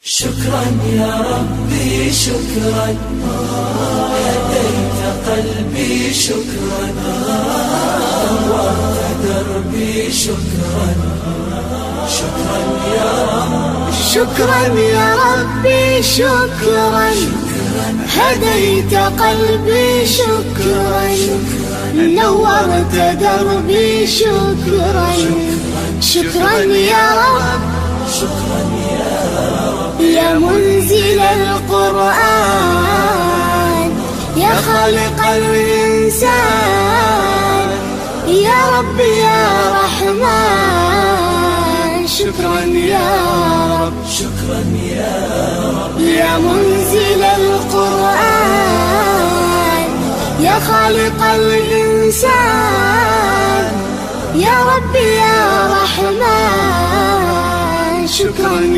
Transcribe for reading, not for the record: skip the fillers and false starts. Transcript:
شكرا يا ربي شكرا، هديت قلبي شكرا، نورت دربي شكرا. شكرا يا رب، شكرا يا ربي شكرا، هديت قلبي شكرا، نورت دربي شكرا. شكرا يا رب، شكرا يا رب، يا منزل القرآن، يا خالق الإنسان، يا رب يا رحمن. شكرا يا رب، شكرا يا رب، يا منزل القرآن، يا خالق الإنسان، يا رب يا رحمن. شكرا